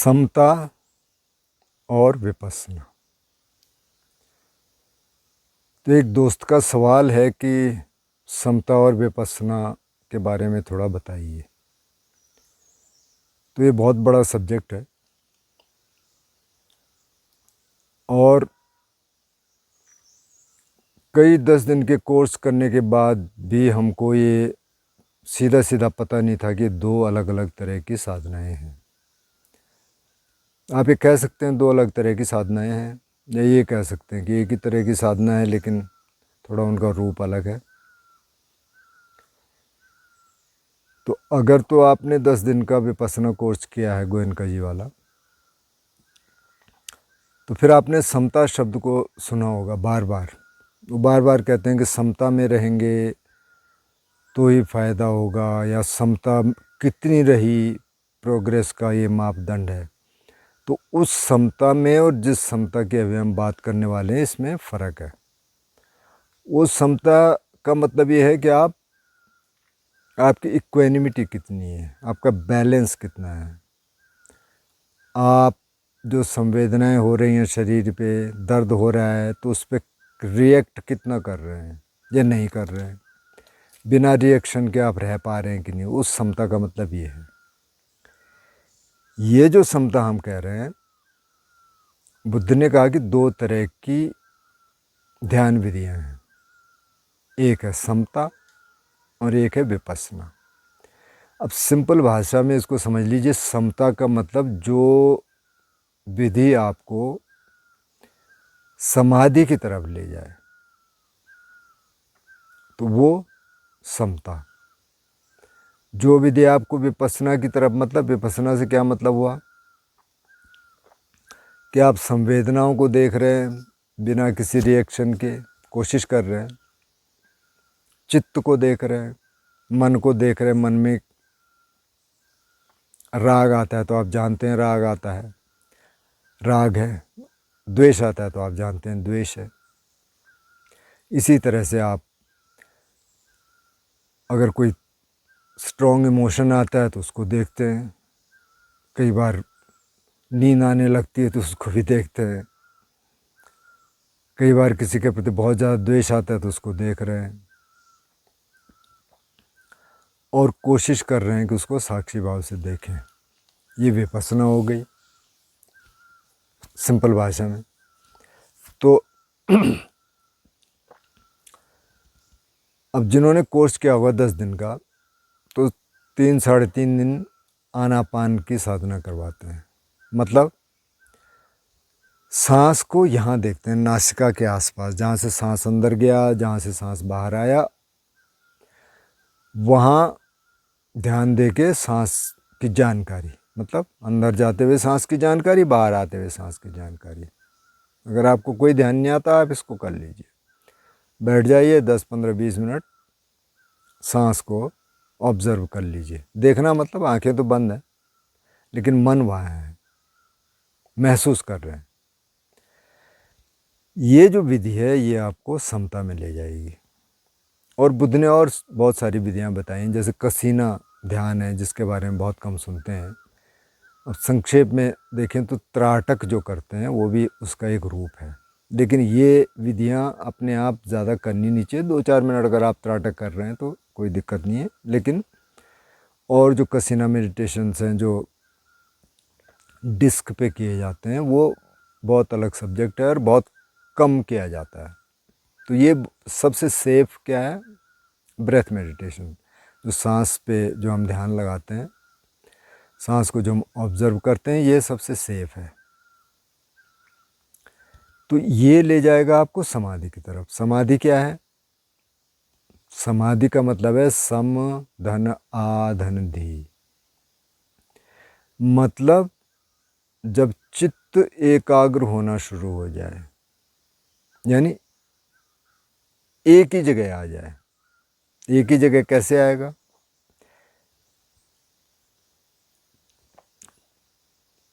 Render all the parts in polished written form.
समता और विपश्यना। तो एक दोस्त का सवाल है कि समता और विपश्यना के बारे में थोड़ा बताइए। तो ये बहुत बड़ा सब्जेक्ट है और कई 10 दिन के कोर्स करने के बाद भी हमको ये सीधा सीधा पता नहीं था कि दो अलग अलग तरह की साधनाएं हैं। आप ये कह सकते हैं दो अलग तरह की साधनाएं हैं, या ये कह सकते हैं कि एक ही तरह की साधना है लेकिन थोड़ा उनका रूप अलग है। तो अगर तो आपने 10 दिन का विपश्यना कोर्स किया है गोयनका जी वाला, तो फिर आपने समता शब्द को सुना होगा बार बार। वो बार बार कहते हैं कि समता में रहेंगे तो ही फ़ायदा होगा, या समता कितनी रही प्रोग्रेस का ये मापदंड है। तो उस समता में और जिस समता की अभी हम बात करने वाले हैं इसमें फ़र्क है। उस समता का मतलब ये है कि आपकी इक्वेनिमिटी कितनी है, आपका बैलेंस कितना है, आप जो संवेदनाएं हो रही हैं शरीर पे, दर्द हो रहा है तो उस पर रिएक्ट कितना कर रहे हैं या नहीं कर रहे हैं, बिना रिएक्शन के आप रह पा रहे हैं कि नहीं। उस समता का मतलब ये है। ये जो समता हम कह रहे हैं, बुद्ध ने कहा कि दो तरह की ध्यान विधियां हैं, एक है समता और एक है विपश्यना। अब सिंपल भाषा में इसको समझ लीजिए। समता का मतलब जो विधि आपको समाधि की तरफ ले जाए तो वो समता। जो विधि आपको विपश्यना की तरफ, मतलब विपश्यना से क्या मतलब हुआ कि आप संवेदनाओं को देख रहे हैं बिना किसी रिएक्शन के, कोशिश कर रहे हैं, चित्त को देख रहे हैं, मन को देख रहे हैं। मन में राग आता है तो आप जानते हैं राग आता है, राग है। द्वेष आता है तो आप जानते हैं द्वेष है। इसी तरह से आप अगर कोई स्ट्रॉन्ग इमोशन आता है तो उसको देखते हैं। कई बार नींद आने लगती है तो उसको भी देखते हैं। कई बार किसी के प्रति बहुत ज़्यादा द्वेष आता है तो उसको देख रहे हैं और कोशिश कर रहे हैं कि उसको साक्षी भाव से देखें। ये विपश्यना हो गई सिंपल भाषा में। तो अब जिन्होंने कोर्स किया होगा 10 दिन का, तो 3-3.5 दिन आनापान की साधना करवाते हैं। मतलब सांस को यहाँ देखते हैं, नासिका के आसपास, जहाँ से सांस अंदर गया, जहाँ से सांस बाहर आया, वहाँ ध्यान दे के सांस की जानकारी, मतलब अंदर जाते हुए सांस की जानकारी, बाहर आते हुए सांस की जानकारी। अगर आपको कोई ध्यान नहीं आता आप इसको कर लीजिए। बैठ जाइए 10-15-20 मिनट, सांस को ऑब्ज़र्व कर लीजिए। देखना मतलब आंखें तो बंद हैं लेकिन मन वहाँ है, महसूस कर रहे हैं। ये जो विधि है ये आपको समता में ले जाएगी। और बुद्ध ने और बहुत सारी विधियाँ बताई, जैसे कसीना ध्यान है जिसके बारे में बहुत कम सुनते हैं। अब संक्षेप में देखें तो त्राटक जो करते हैं वो भी उसका एक रूप है। लेकिन ये विधियाँ अपने आप ज़्यादा करनी नहीं चाहिए। 2-4 मिनट अगर आप त्राटक कर रहे हैं तो कोई दिक्कत नहीं है। लेकिन और जो कसीना मेडिटेशंस हैं जो डिस्क पे किए जाते हैं वो बहुत अलग सब्जेक्ट है और बहुत कम किया जाता है। तो ये सबसे सेफ क्या है, ब्रेथ मेडिटेशन, जो सांस पे जो हम ध्यान लगाते हैं, सांस को जो हम ऑब्ज़र्व करते हैं, ये सबसे सेफ है। तो ये ले जाएगा आपको समाधि की तरफ। समाधि क्या है? समाधि का मतलब है सम धन आधन धी। मतलब जब चित्त एकाग्र होना शुरू हो जाए, यानी एक ही जगह आ जाए। एक ही जगह कैसे आएगा?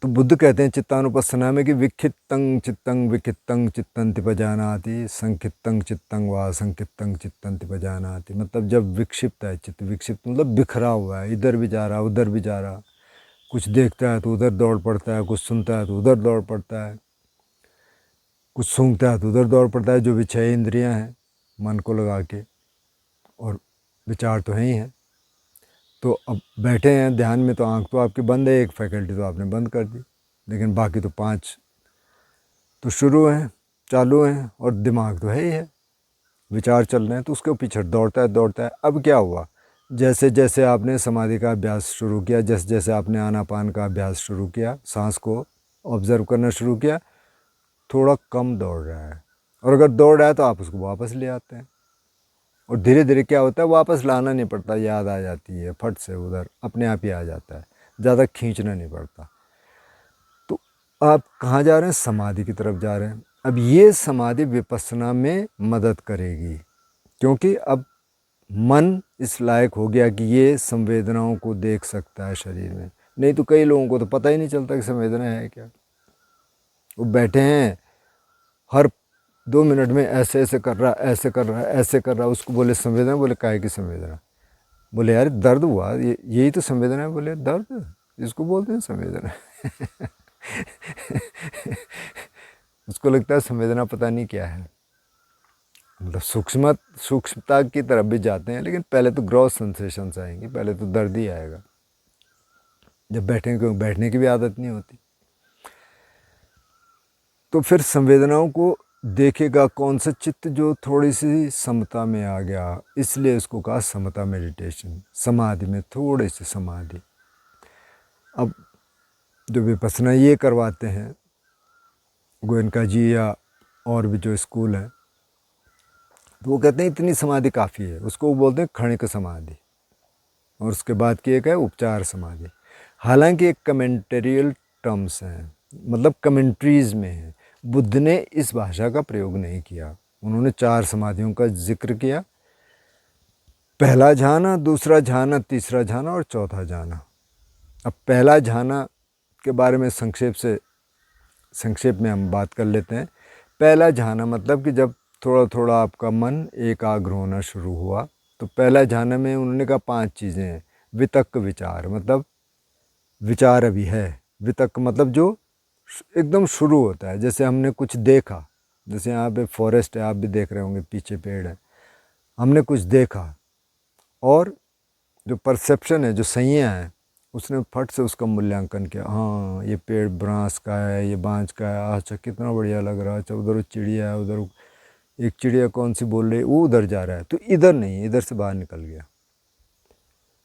तो बुद्ध कहते हैं चित्तानुपස්සना में कि विक्षिप्तं चित्तं विक्षिप्तं चित्तंति पजानाति, संक्षिप्तं चित्तं वा संक्षिप्तं चित्तंति पजानाति। मतलब जब विक्षिप्त है चित्त, विक्षिप्त मतलब बिखरा हुआ है, इधर भी जा रहा उधर भी जा रहा, कुछ देखता है तो उधर दौड़ पड़ता है, कुछ सुनता है तो उधर दौड़ पड़ता है, कुछ सूंघता है तो उधर दौड़ पड़ता है। जो भी 6 इंद्रियां हैं मन को लगा के, और विचार तो है ही है। तो अब बैठे हैं ध्यान में तो आँख तो आपकी बंद है, एक फैकल्टी तो आपने बंद कर दी, लेकिन बाकी तो 5 तो शुरू हैं, चालू हैं, और दिमाग तो है ही है। विचार चल रहे हैं तो उसके पीछे दौड़ता है। अब क्या हुआ, जैसे जैसे आपने समाधि का अभ्यास शुरू किया, जैसे जैसे आपने आनापान का अभ्यास शुरू किया, सांस को ऑब्ज़र्व करना शुरू किया, थोड़ा कम दौड़ रहा है। और अगर दौड़ रहा है तो आप उसको वापस ले आते हैं, और धीरे धीरे क्या होता है, वापस लाना नहीं पड़ता, याद आ जाती है फट से, उधर अपने आप ही आ जाता है, ज़्यादा खींचना नहीं पड़ता। तो आप कहाँ जा रहे हैं, समाधि की तरफ जा रहे हैं। अब ये समाधि विपश्यना में मदद करेगी, क्योंकि अब मन इस लायक हो गया कि ये संवेदनाओं को देख सकता है शरीर में। नहीं तो कई लोगों को तो पता ही नहीं चलता कि संवेदना है क्या। वो बैठे हैं, हर 2 मिनट में ऐसे ऐसे कर रहा, ऐसे कर रहा, ऐसे कर रहा। उसको बोले संवेदना, बोले काहे की संवेदना। बोले यार दर्द हुआ, यही तो संवेदना है। बोले दर्द, इसको बोलते हैं संवेदना। उसको लगता है संवेदना पता नहीं क्या है, मतलब सूक्ष्मता की तरफ भी जाते हैं, लेकिन पहले तो ग्रॉस सेंसेशंस आएंगी, पहले तो दर्द ही आएगा जब बैठेंगे, क्योंकि बैठने की भी आदत नहीं होती। तो फिर संवेदनाओं को देखेगा कौन सा चित्त, जो थोड़ी सी समता में आ गया, इसलिए उसको कहा समता मेडिटेशन, समाधि में थोड़ी सी समाधि। अब जो विपश्यना ये करवाते हैं गोयनका जी या और भी जो स्कूल हैं, तो वो कहते हैं इतनी समाधि काफ़ी है। उसको वो बोलते हैं क्षणिक समाधि, और उसके बाद की एक है उपचार समाधि। हालांकि एक कमेंटेरियल टर्म्स हैं, मतलब कमेंट्रीज़ में है। बुद्ध ने इस भाषा का प्रयोग नहीं किया, उन्होंने 4 समाधियों का जिक्र किया, पहला झाना, दूसरा झाना, तीसरा झाना और चौथा झाना। अब पहला झाना के बारे में संक्षेप में हम बात कर लेते हैं। पहला झाना मतलब कि जब थोड़ा थोड़ा आपका मन एकाग्र होना शुरू हुआ, तो पहला झाना में उन्होंने कहा 5 चीज़ें हैं। वितक्क विचार, मतलब विचार अभी है। वितक्क मतलब जो एकदम शुरू होता है, जैसे हमने कुछ देखा, जैसे यहाँ पे फॉरेस्ट है, आप भी देख रहे होंगे, पीछे पेड़ है, हमने कुछ देखा, और जो परसेप्शन है, जो संज्ञा है, उसने फट से उसका मूल्यांकन किया। हाँ ये पेड़ बांस का है, ये बांज का है, अच्छा कितना बढ़िया लग रहा है, अच्छा उधर चिड़िया है, उधर एक चिड़िया कौन सी बोल रही है, वो उधर जा रहा है, तो इधर नहीं, इधर से बाहर निकल गया,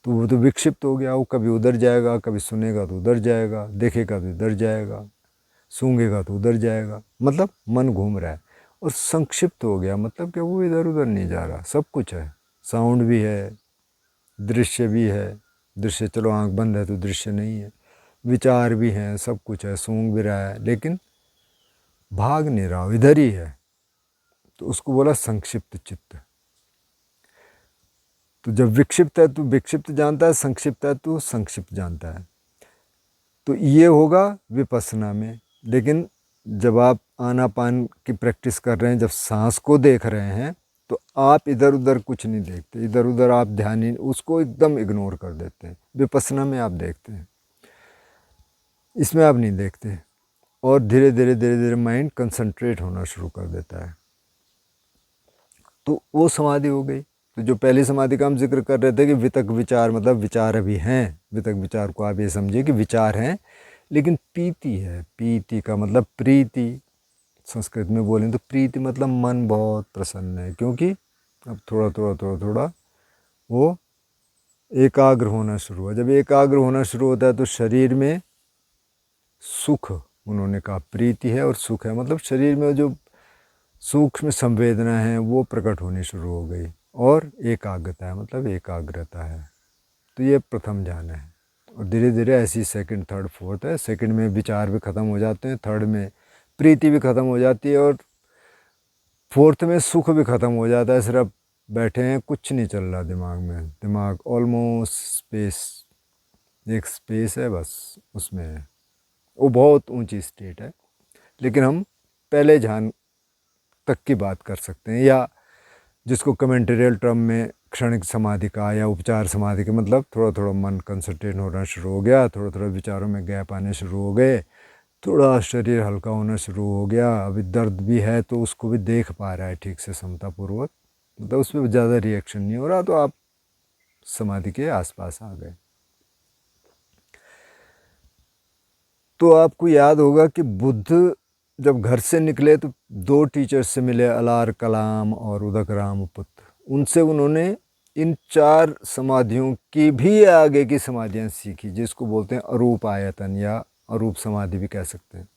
तो वो तो विक्षिप्त हो गया। वो कभी उधर जाएगा, कभी सुनेगा तो उधर जाएगा, देखेगा तो इधर जाएगा, सूंघेगा तो उधर जाएगा, मतलब मन घूम रहा है। और संक्षिप्त हो गया, मतलब कि वो इधर उधर नहीं जा रहा, सब कुछ है, साउंड भी है, दृश्य भी है, दृश्य चलो आंख बंद है तो दृश्य नहीं है, विचार भी हैं, सब कुछ है, सूंघ भी रहा है, लेकिन भाग नहीं रहा, इधर ही है। तो उसको बोला संक्षिप्त चित्त। तो जब विक्षिप्त है तो विक्षिप्त जानता है, संक्षिप्त है तो संक्षिप्त जानता है। तो ये होगा विपश्यना में। लेकिन जब आप आनापान की प्रैक्टिस कर रहे हैं, जब सांस को देख रहे हैं, तो आप इधर उधर कुछ नहीं देखते, इधर उधर आप ध्यान ही उसको एकदम इग्नोर कर देते हैं। विपश्यना में आप देखते हैं, इसमें आप नहीं देखते, और धीरे धीरे माइंड कंसंट्रेट होना शुरू कर देता है, तो वो समाधि हो गई। तो जो पहली समाधि का हम जिक्र कर रहे थे कि वितक विचार, मतलब विचार अभी हैं, वितक विचार को आप ये समझिए कि विचार हैं, लेकिन पीति है। पीति का मतलब प्रीति, संस्कृत में बोलें तो प्रीति मतलब मन बहुत प्रसन्न है, क्योंकि अब थोड़ा वो एकाग्र होना शुरू हुआ। जब एकाग्र होना शुरू होता है तो शरीर में सुख, उन्होंने कहा प्रीति है और सुख है, मतलब शरीर में जो सूक्ष्म संवेदना है वो प्रकट होनी शुरू हो गई, और एकाग्रता है, मतलब एकाग्रता है। तो ये प्रथम ध्यान है, और धीरे धीरे ऐसी सेकंड, थर्ड, फोर्थ है। सेकंड में विचार भी ख़त्म हो जाते हैं, थर्ड में प्रीति भी ख़त्म हो जाती है, और फोर्थ में सुख भी ख़त्म हो जाता है। सिर्फ बैठे हैं, कुछ नहीं चल रहा दिमाग में, दिमाग ऑलमोस्ट स्पेस, एक स्पेस है बस, उसमें है। वो बहुत ऊंची स्टेट है, लेकिन हम पहले ध्यान तक की बात कर सकते हैं, या जिसको कमेंटेरियल टर्म में क्षणिक समाधि का या उपचार समाधि का, मतलब थोड़ा थोड़ा मन कंसंट्रेट होना शुरू हो गया, थोड़ा थोड़ा विचारों में गैप आने शुरू हो गए, थोड़ा शरीर हल्का होना शुरू हो गया, अभी दर्द भी है तो उसको भी देख पा रहा है ठीक से समतापूर्वक, मतलब उस पर ज़्यादा रिएक्शन नहीं हो रहा, तो आप समाधि के आसपास आ गए। तो आपको याद होगा कि बुद्ध जब घर से निकले तो 2 टीचर्स से मिले, अलार कलाम और उदक रामपुत्र। उनसे उन्होंने इन 4 समाधियों की भी आगे की समाधियाँ सीखी, जिसको बोलते हैं अरूप आयतन या अरूप समाधि भी कह सकते हैं।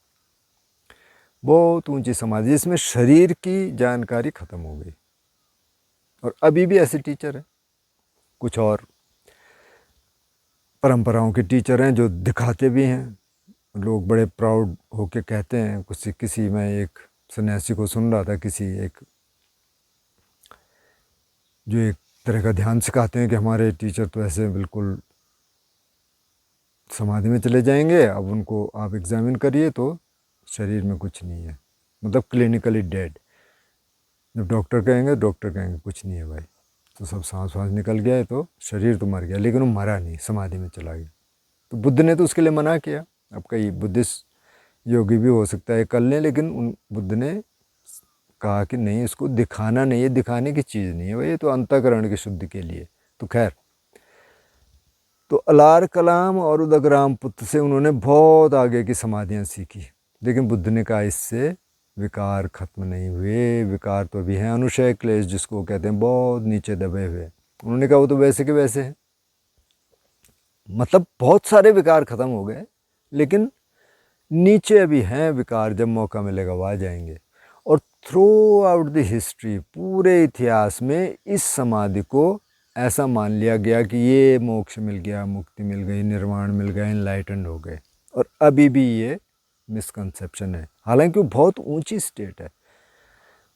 बहुत ऊंची समाधि जिसमें शरीर की जानकारी खत्म हो गई। और अभी भी ऐसे टीचर हैं, कुछ और परंपराओं के टीचर हैं जो दिखाते भी हैं, लोग बड़े प्राउड होके कहते हैं। किसी मैं एक सन्यासी को सुन रहा था, किसी एक जो एक तरह का ध्यान सिखाते हैं कि हमारे टीचर तो ऐसे बिल्कुल समाधि में चले जाएंगे, अब उनको आप एग्जामिन करिए तो शरीर में कुछ नहीं है, मतलब क्लिनिकली डेड। जब डॉक्टर कहेंगे कुछ नहीं है भाई, तो सब सांस वाँस निकल गया है, तो शरीर तो मर गया, लेकिन वो मरा नहीं, समाधि में चला गया। तो बुद्ध ने तो उसके लिए मना किया। अब कई बुद्धिस्ट योगी भी हो सकता है कर लें, लेकिन उन बुद्ध ने कहा कि नहीं, इसको दिखाना नहीं है, दिखाने की चीज़ नहीं है भाई, ये तो अंतःकरण की शुद्धि के लिए। तो खैर, तो अलार कलाम और उदक रामपुत्र से उन्होंने बहुत आगे की समाधियाँ सीखी, लेकिन बुद्ध ने कहा इससे विकार खत्म नहीं हुए, विकार तो अभी हैं, अनुशय क्लेश जिसको कहते हैं, बहुत नीचे दबे हुए। उन्होंने कहा वो तो वैसे के वैसे हैं, मतलब बहुत सारे विकार खत्म हो गए, लेकिन नीचे अभी हैं विकार, जब मौका मिलेगा वहाँ जाएंगे। और थ्रू आउट द हिस्ट्री, पूरे इतिहास में इस समाधि को ऐसा मान लिया गया कि ये मोक्ष मिल गया, मुक्ति मिल गई, निर्वाण मिल गया, इनलाइटेंड हो गए। और अभी भी ये मिसकंसेप्शन है, हालांकि वो बहुत ऊंची स्टेट है,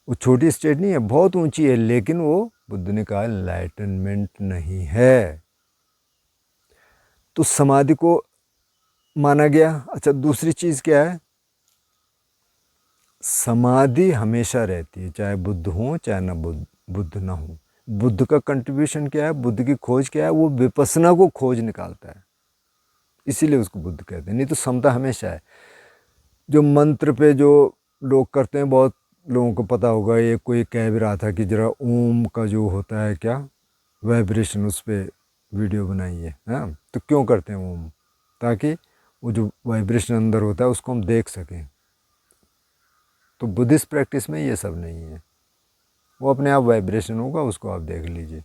वो छोटी स्टेट नहीं है, बहुत ऊंची है, लेकिन वो बुद्ध ने कहा इनलाइटनमेंट नहीं है। तो समाधि को माना गया। अच्छा, दूसरी चीज़ क्या है, समाधि हमेशा रहती है, चाहे बुद्ध हो चाहे ना बुद्ध ना हो। बुद्ध का कंट्रीब्यूशन क्या है, बुद्ध की खोज क्या है, वो विपස්සना को खोज निकालता है, इसीलिए उसको बुद्ध कहते हैं। नहीं तो समता हमेशा है। जो मंत्र पे जो लोग करते हैं, बहुत लोगों को पता होगा, ये कोई कह भी रहा था कि जरा ओम का जो होता है क्या वाइब्रेशन, उस पर वीडियो बनाइए। हाँ, तो क्यों करते हैं ओम, ताकि वो जो वाइब्रेशन अंदर होता है उसको हम देख सकें। तो बुद्धिस्ट प्रैक्टिस में ये सब नहीं है, वो अपने आप वाइब्रेशन होगा, उसको आप देख लीजिए।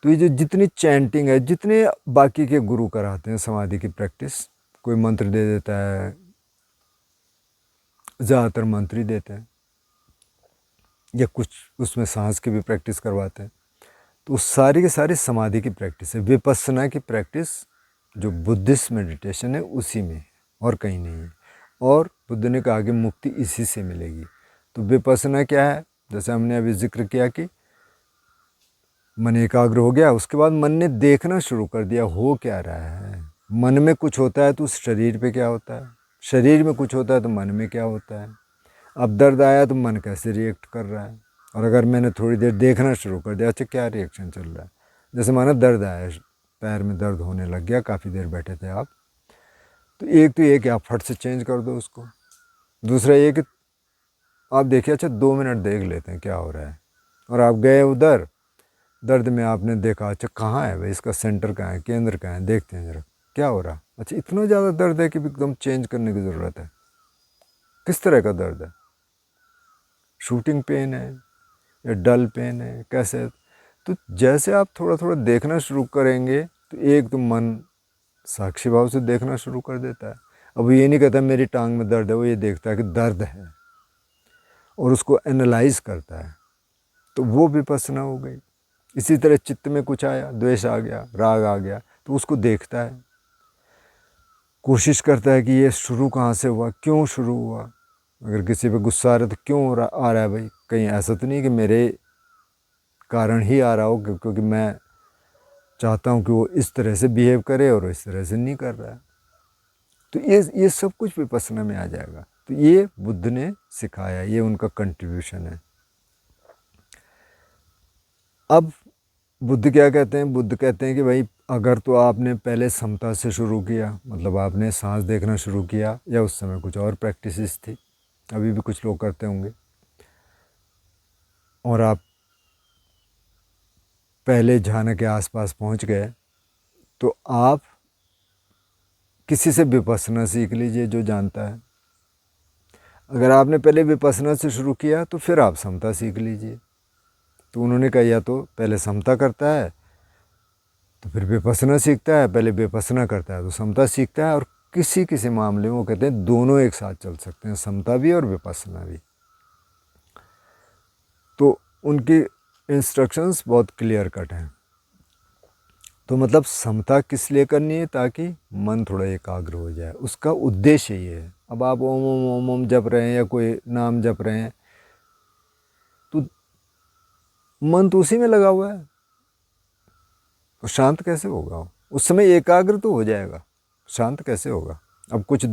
तो ये जो जितनी चैंटिंग है, जितने बाकी के गुरु कराते हैं समाधि की प्रैक्टिस, कोई मंत्र दे देता है, ज़्यादातर मंत्र ही देते हैं, या कुछ उसमें सांस की भी प्रैक्टिस करवाते हैं, तो सारी की सारी समाधि की प्रैक्टिस है। विपස්සना की प्रैक्टिस जो बुद्धिस्ट मेडिटेशन है उसी में है, और कहीं नहीं है। और बुद्ध ने कहा कि मुक्ति इसी से मिलेगी। तो विपස්සना क्या है, जैसे हमने अभी जिक्र किया कि मन एकाग्र हो गया, उसके बाद मन ने देखना शुरू कर दिया हो क्या रहा है। मन में कुछ होता है तो शरीर पे क्या होता है, शरीर में कुछ होता है तो मन में क्या होता है। अब दर्द आया तो मन कैसे रिएक्ट कर रहा है, और अगर मैंने थोड़ी देर देखना शुरू कर दिया, अच्छा क्या रिएक्शन चल रहा है। जैसे माना दर्द आया, पैर में दर्द होने लग गया, काफ़ी देर बैठे थे आप, तो एक तो ये कि आप फट से चेंज कर दो उसको। दूसरा ये कि आप देखिए, अच्छा 2 मिनट देख लेते हैं क्या हो रहा है, और आप गए उधर दर्द में, आपने देखा अच्छा कहाँ है भाई, इसका सेंटर कहाँ है, केंद्र कहाँ है, देखते हैं ज़रा क्या हो रहा। अच्छा इतना ज़्यादा दर्द है कि एकदम चेंज करने की ज़रूरत है। किस तरह का दर्द है, शूटिंग पेन है या डल पेन है, कैसे। तो जैसे आप थोड़ा थोड़ा देखना शुरू करेंगे, तो एक तो मन साक्षी भाव से देखना शुरू कर देता है। अब ये नहीं कहता मेरी टांग में दर्द है, वो ये देखता है कि दर्द है और उसको एनालाइज करता है, तो वो विपස්සना हो गई। इसी तरह चित्त में कुछ आया, द्वेष आ गया, राग आ गया, तो उसको देखता है, कोशिश करता है कि ये शुरू कहाँ से हुआ, क्यों शुरू हुआ। अगर किसी पे गुस्सा आ रहा है तो क्यों आ रहा है भाई, कहीं ऐसा तो नहीं कि मेरे कारण ही आ रहा हो, क्योंकि मैं चाहता हूँ कि वो इस तरह से बिहेव करे और इस तरह से नहीं कर रहा है। तो ये सब कुछ विपස්සना में आ जाएगा। तो ये बुद्ध ने सिखाया, ये उनका कंट्रीब्यूशन है। अब बुद्ध क्या कहते हैं? बुद्ध कहते हैं कि भाई अगर तो आपने पहले समता से शुरू किया, मतलब आपने सांस देखना शुरू किया, या उस समय कुछ और प्रैक्टिसेस थी, अभी भी कुछ लोग करते होंगे, और आप पहले ध्यान के आसपास पहुंच गए, तो आप किसी से विपස්සना सीख लीजिए जो जानता है। अगर आपने पहले विपස්සना से शुरू किया तो फिर आप समता सीख लीजिए। तो उन्होंने कहा या तो पहले समता करता है तो फिर विपස්සना सीखता है, पहले विपස්සना करता है तो समता सीखता है, और किसी किसी मामले में वो कहते हैं दोनों एक साथ चल सकते हैं, समता भी और विपස්සना भी। तो उनकी इंस्ट्रक्शंस बहुत क्लियर कट हैं। तो मतलब समता किस लिए करनी है? ताकि मन थोड़ा एकाग्र हो जाए, उसका उद्देश्य ये है। अब आप ओम ओम ओम ओम जप रहे हैं या कोई नाम जप रहे हैं तो मन तो उसी में लगा हुआ है, तो शांत कैसे होगा? उस समय एकाग्र तो हो जाएगा, शांत कैसे होगा? अब कुछ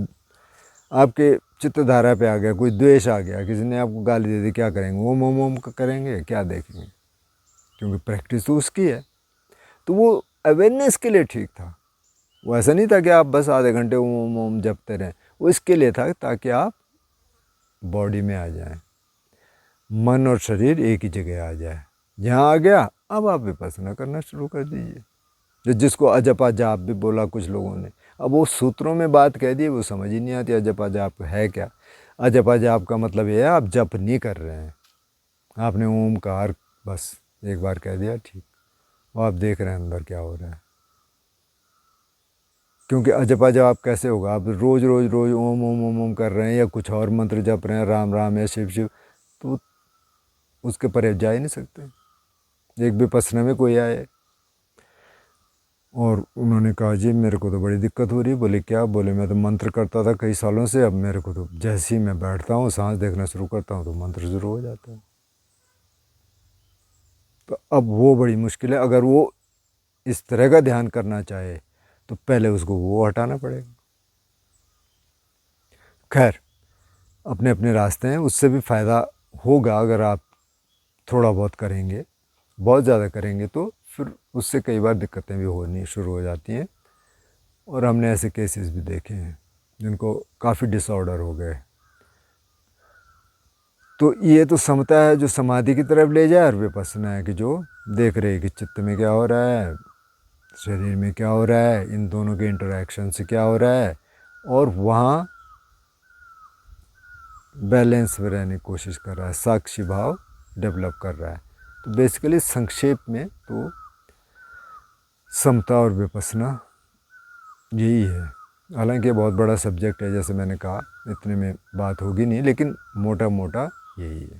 आपके चित्तधारा पे आ गया, कोई द्वेष आ गया, किसी ने आपको गाली दे दी, क्या करेंगे? ओम ओम ओम करेंगे? क्या देखेंगे? क्योंकि प्रैक्टिस तो उसकी है। तो वो अवेयरनेस के लिए ठीक था, वो ऐसा नहीं था कि आप बस आधे घंटे ओम ओम ओम जपते रहें। वो इसके लिए था ताकि आप बॉडी में आ जाएं, मन और शरीर एक ही जगह आ जाए। यहाँ आ गया, अब आप विपස්සना करना शुरू कर दीजिए। जिसको अजपा जाप भी बोला कुछ लोगों ने, अब वो सूत्रों में बात कह दी, वो समझ ही नहीं आती अजपा जाप है क्या। अजपा जाप का मतलब ये है आप जप नहीं कर रहे हैं, आपने ओमकार बस एक बार कह दिया, ठीक, और आप देख रहे हैं अंदर क्या हो रहा है। क्योंकि अजपा जाप कैसे होगा? आप रोज़ रोज़ रोज़ ओम ओम ओम ओम कर रहे हैं या कुछ और मंत्र जप रहे हैं, राम राम या शिव शिव, तो उसके परे जा ही नहीं सकते। एक विपස්සना में कोई आए और उन्होंने कहा जी मेरे को तो बड़ी दिक्कत हो रही है। बोले क्या? बोले मैं तो मंत्र करता था कई सालों से, अब मेरे को तो जैसे ही मैं बैठता हूँ सांस देखना शुरू करता हूँ तो मंत्र शुरू हो जाता है। तो अब वो बड़ी मुश्किल है। अगर वो इस तरह का ध्यान करना चाहे तो पहले उसको वो हटाना पड़ेगा। खैर, अपने अपने रास्ते हैं, उससे भी फ़ायदा होगा अगर आप थोड़ा बहुत करेंगे। बहुत ज़्यादा करेंगे तो फिर उससे कई बार दिक्कतें भी होनी शुरू हो जाती हैं, और हमने ऐसे केसेस भी देखे हैं जिनको काफ़ी डिसऑर्डर हो गए। तो ये तो समता है जो समाधि की तरफ ले जाए, और विपස්සना है कि जो देख रहे कि चित्त में क्या हो रहा है, शरीर में क्या हो रहा है, इन दोनों के इंटरेक्शन से क्या हो रहा है, और वहाँ बैलेंस में रहने की कोशिश कर रहा है, साक्षी भाव डेवलप कर रहा है। तो बेसिकली संक्षेप में तो समता और विपස්සना यही है। हालांकि बहुत बड़ा सब्जेक्ट है, जैसे मैंने कहा इतने में बात होगी नहीं, लेकिन मोटा मोटा यही है।